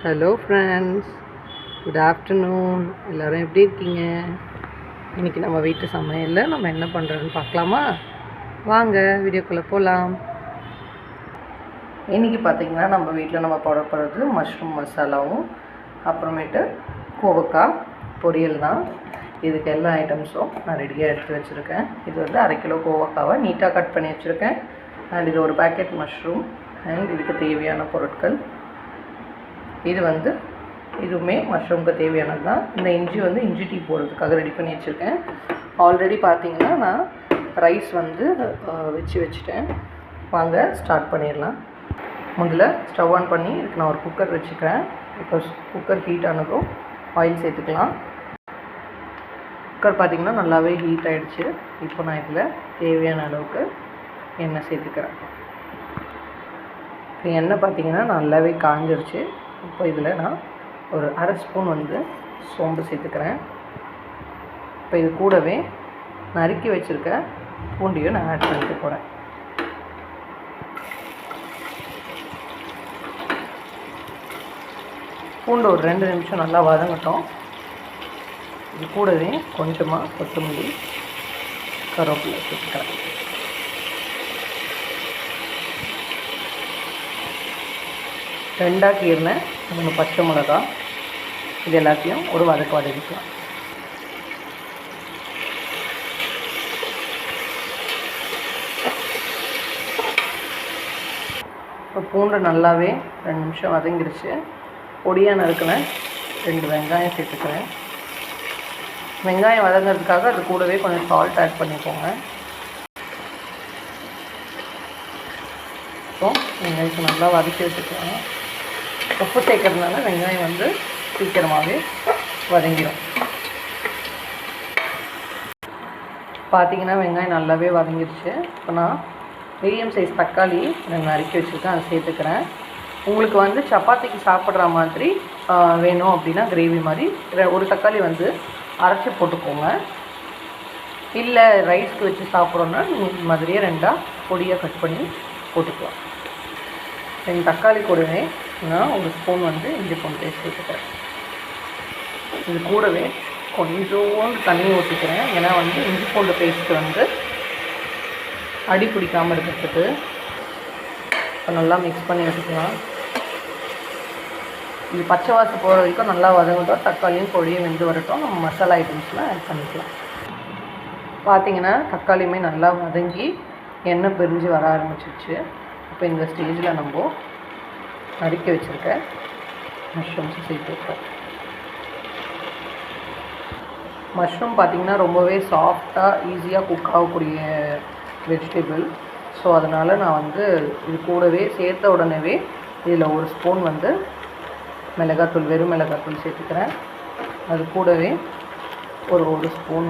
Hello friends, good afternoon. எல்லோரும் எப்படி இருக்கீங்க? இன்றைக்கி நம்ம வீட்டு சமையலில் நம்ம என்ன பண்ணுறோன்னு பார்க்கலாமா? வாங்க வீடியோக்குள்ளே போகலாம். இன்றைக்கி பார்த்திங்கன்னா நம்ம வீட்டில் நம்ம போட போகிறது மஷ்ரூம் மசாலாவும் அப்புறமேட்டு கோவக்காய் பொரியல் தான். இதுக்கு எல்லா ஐட்டம்ஸும் நான் ரெடியாக எடுத்து வச்சுருக்கேன். இது வந்து 1/2 கிலோ கோவக்காவை நீட்டாக கட் பண்ணி வச்சுருக்கேன். அண்ட் இது ஒரு பேக்கெட் மஷ்ரூம் அண்ட் இதுக்கு தேவையான பொருட்கள். இதுவுமே மஷ்ரூமுக்கு தேவையானது தான். இந்த இஞ்சி டீ போடுறதுக்காக ரெடி பண்ணி வச்சுருக்கேன். ஆல்ரெடி பார்த்திங்கன்னா நான் ரைஸ் வச்சுட்டேன். வாங்க ஸ்டார்ட் பண்ணிடலாம். முதல்ல ஸ்டவ் ஆன் பண்ணி இதுக்கு நான் ஒரு குக்கர் வச்சுக்கிறேன். இப்போ குக்கர் ஹீட் ஆனதும் ஆயில் சேர்த்துக்கலாம். குக்கர் பார்த்திங்கன்னா நல்லாவே ஹீட் ஆகிடுச்சு. இப்போ நான் இதில் தேவையான அளவுக்கு எண்ணெய் சேர்த்துக்கிறேன். இப்போ எண்ணெய் பார்த்திங்கன்னா நல்லாவே காஞ்சிருச்சு. இப்போ இதில் நான் ஒரு 1/2 ஸ்பூன் சோம்பு சேர்த்துக்கிறேன். இப்போ இது கூடவே நறுக்கி வச்சுருக்க பூண்டையும் நான் ஆட் பண்ணிட்டு போகிறேன். பூண்டு ஒரு 2 நிமிஷம் நல்லா வதங்கட்டும். இது கூடவே கொஞ்சமாக கொத்தமல்லி கருவேப்பிலை சேர்த்துக்கிறேன். ரெண்டாக கீறின 3 பச்சை மிளகா, இது எல்லாத்தையும் ஒரு வதக்கிக்கலாம். இப்போ பூண்டு நல்லாவே 2 நிமிஷம் வதங்கிடுச்சு. பொடியாக நறுக்கின 2 வெங்காயம் சேர்த்துக்கிறேன். வெங்காயம் வதங்கிறதுக்காக அது கூடவே கொஞ்சம் சால்ட் ஆட் பண்ணிக்கோங்க. இப்போ வெங்காயத்தை நல்லா வதக்கி வச்சுக்கலாம். உப்பு சேர்க்கறதுனால வெங்காயம் சீக்கிரமாகவே வதங்கிடும். பார்த்திங்கன்னா வெங்காயம் நல்லாவே வதங்கிடுச்சு. இப்போ நான் மீடியம் சைஸ் தக்காளி நான் நறுக்கி வச்சுருக்கேன், அதை சேர்த்துக்கிறேன். உங்களுக்கு சப்பாத்திக்கு சாப்பிட்ற மாதிரி வேணும் அப்படின்னா கிரேவி மாதிரி ஒரு தக்காளி அரைச்சி போட்டுக்கோங்க. இல்லை ரைஸ்க்கு வச்சு சாப்பிட்றோன்னா நீங்கள் இந்த மாதிரியே 2 பொடியாக கட் பண்ணி போட்டுக்கலாம். எங்கள் தக்காளி கூடவே நான் 1 ஸ்பூன் இஞ்சி பூண்டு பேஸ்ட் சேர்த்துக்கிறேன். இது கூடவே கொஞ்சோண்டு தண்ணி ஊற்றிக்கிறேன். ஏன்னா இஞ்சி பூண்டு பேஸ்ட்டு அடி பிடிக்காமல் இருக்கிறதுக்கு. இப்போ நல்லா மிக்ஸ் பண்ணி வச்சுக்கலாம். இது பச்சை வாசம் போகிற வரைக்கும் நல்லா வதங்கட்டும். தக்காளியும் பொடியும் வெந்து வரட்டும். நம்ம மசாலா ஐட்டம்ஸ்லாம் ஆட் பண்ணிக்கலாம். பார்த்திங்கன்னா தக்காளியுமே நல்லா வதங்கி எண்ணெய் பிரிஞ்சு வர ஆரம்பிச்சிருச்சு. இப்போ இந்த ஸ்டேஜில் நம்ம நறுக்கி வச்சுருக்க மஷ்ரூம்ஸை சேர்த்துருக்கோம். மஷ்ரூம் பார்த்திங்கன்னா ரொம்பவே சாஃப்டாக ஈஸியாக குக் ஆகக்கூடிய வெஜிடபிள். ஸோ அதனால் நான் இது கூடவே சேர்த்த உடனே இதில் 1 ஸ்பூன் மிளகாத்தூள், வெறும் மிளகாத்தூள் சேர்த்துக்கிறேன். அது கூடவே ஒரு 1 ஸ்பூன்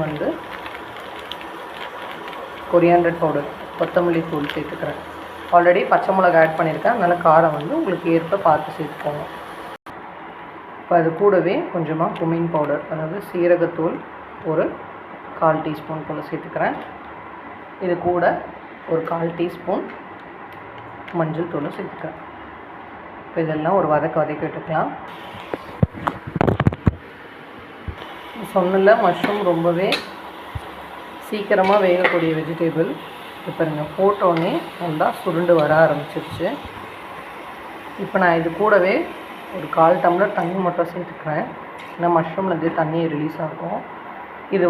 கொரியாண்டர் பவுடர், கொத்தமல்லி தூள் சேர்த்துக்கிறேன். ஆல்ரெடி பச்சை மிளகா ஆட் பண்ணியிருக்கேன், அதனால் காரம் உங்களுக்கு ஏற்ப பார்த்து சேர்த்துக்கோங்க. இப்போ அது கூடவே கொஞ்சமாக குமின் பவுடர், அதாவது சீரகத்தூள் ஒரு 1/4 டீஸ்பூன் போல் சேர்த்துக்கிறேன். இது கூட ஒரு 1/4 டீஸ்பூன் மஞ்சள் தூள் சேர்த்துக்கிறேன். இப்போ இதெல்லாம் ஒரு வதக்கி விட்டுக்கலாம். சொன்னல மஷ்ரூம் ரொம்பவே சீக்கிரமாக வேகக்கூடிய வெஜிடபிள். இப்போ பாருங்கள், போட்டோன்னே நல்லா சுருண்டு வர ஆரம்பிச்சிருச்சு. இப்போ நான் இது கூடவே ஒரு 1/4 டம்ளர் தண்ணி மட்டும் சேர்த்துக்கிறேன். ஏன்னா மஷ்ரூம்லேருந்து தண்ணி ரிலீஸ் ஆகும். இது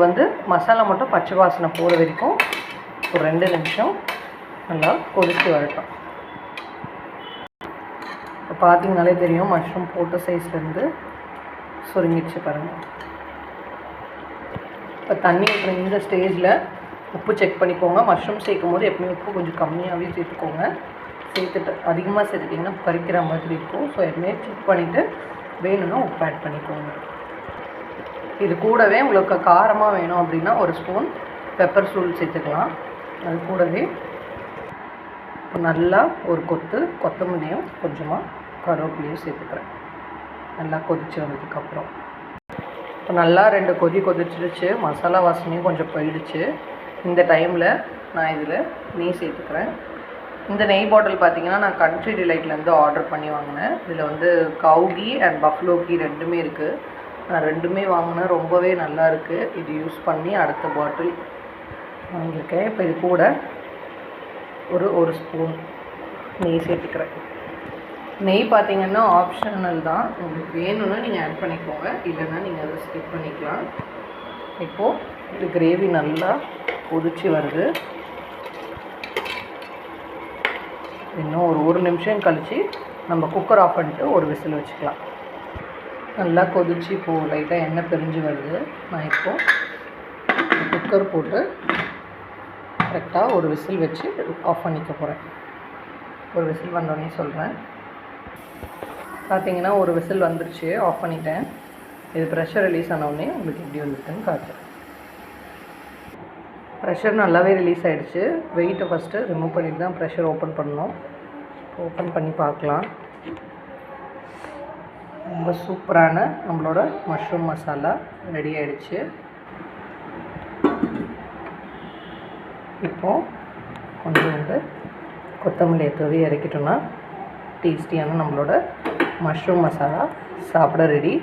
மசாலா மட்டும் பச்சை வாசனை போகிற வரைக்கும் ஒரு 2 நிமிஷம் நல்லா கொதித்து வரட்டும். இப்போ பார்த்திங்கனாலே தெரியும் மஷ்ரூம் போட்ட சைஸ்லேருந்து சுருங்கிடுச்சு பாருங்கள். இப்போ தண்ணி ஊற்றுற இந்த ஸ்டேஜில் உப்பு செக் பண்ணிக்கோங்க. மஷ்ரூம் சேர்க்கும் போது எப்பவுமே உப்பு கொஞ்சம் கம்மியாகவே சேர்த்துக்கோங்க. சேர்த்துட்டு அதிகமாக சேர்த்துட்டிங்கன்னா பறிக்கிற மாதிரி இருக்கும். ஸோ எப்பவுமே செக் பண்ணிவிட்டு வேணும்னா உப்பு ஆட் பண்ணிக்கோங்க. இது கூடவே உங்களுக்கு காரமாக வேணும் அப்படின்னா 1 ஸ்பூன் பெப்பர் தூள் சேர்த்துக்கலாம். அது கூடவே இப்போ நல்லா ஒரு கொத்தமல்லியும் கொஞ்சமாக கருவேப்பிலையும் சேர்த்துக்கிறேன். நல்லா கொதித்து வந்ததுக்கப்புறம் இப்போ நல்லா 2 கொதிச்சிருச்சு. மசாலா வாசனையும் கொஞ்சம் போயிடுச்சு. இந்த டைமில் நான் இதில் நெய் சேர்த்துக்கிறேன். இந்த நெய் பாட்டில் பார்த்தீங்கன்னா நான் கண்ட்ரி டிலைட்லேருந்து ஆர்டர் பண்ணி வாங்கினேன். இதில் வந்து கவு கீ அண்ட் பஃப்லோ கீ ரெண்டுமே இருக்குது. நான் ரெண்டுமே வாங்கினேன், ரொம்பவே நல்லா இருக்குது. இது யூஸ் பண்ணி அடுத்த பாட்டில் வாங்கியிருக்கேன். இப்போ இது கூட ஒரு ஸ்பூன் நெய் சேர்த்துக்கிறேன். நெய் பார்த்தீங்கன்னா ஆப்ஷனல் தான், உங்களுக்கு வேணும்னா நீங்கள் ஆட் பண்ணிக்கோங்க, இல்லைன்னா நீங்கள் அதை ஸ்கிப் பண்ணிக்கலாம். இப்போது இது கிரேவி நல்லா கொதிச்சு வருது. இன்னும் ஒரு நிமிஷம் கழித்து நம்ம குக்கர் ஆஃப் பண்ணிட்டு ஒரு விசில் வச்சுக்கலாம். நல்லா கொதிச்சு இப்போது லைட்டாக எண்ணெய் பிரிஞ்சு வருது. நான் இப்போது குக்கர் போட்டு கரெக்டாக ஒரு விசில் வச்சு ஆஃப் பண்ணிக்க போகிறேன். ஒரு விசில் வந்தோடனே சொல்கிறேன். பார்த்தீங்கன்னா ஒரு விசில் வந்துருச்சு, ஆஃப் பண்ணிட்டேன். இது ப்ரெஷர் ரிலீஸ் ஆனோடனே உங்களுக்கு எப்படி வந்துருக்குன்னு காட்டுறேன். ப்ரெஷர் நல்லாவே ரிலீஸ் ஆகிடுச்சு. வெயிட்டை ஃபஸ்ட்டு ரிமூவ் பண்ணிட்டு தான் ப்ரெஷர் ஓப்பன் பண்ணணும். ஓப்பன் பண்ணி பார்க்கலாம். ரொம்ப சூப்பரான நம்மளோட மஷ்ரூம் மசாலா ரெடி ஆகிடுச்சு. இப்போது கொஞ்சோண்டு கொத்தமல்லியை தூவி இறக்கிட்டோன்னா டேஸ்டியான நம்மளோட மஷ்ரூம் மசாலா சாப்பிட ரெடி.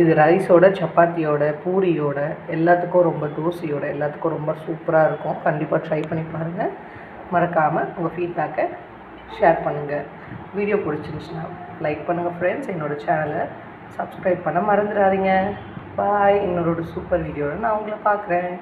இது ரைஸோட, சப்பாத்தியோட, பூரியோட, எல்லாத்துக்கும் ரொம்ப தோசையோட எல்லாத்துக்கும் ரொம்ப சூப்பராக இருக்கும். கண்டிப்பாக ட்ரை பண்ணி பாருங்கள். மறக்காமல் உங்கள் ஃபீட்பேக்கை ஷேர் பண்ணுங்கள். வீடியோ பிடிச்சிருந்துச்சுன்னா லைக் பண்ணுங்கள் ஃப்ரெண்ட்ஸ். என்னோடய சேனலை சப்ஸ்கிரைப் பண்ண மறந்துடாதீங்க. பாய். இன்னொரு சூப்பர் வீடியோவில் நான் உங்களை பார்க்குறேன்.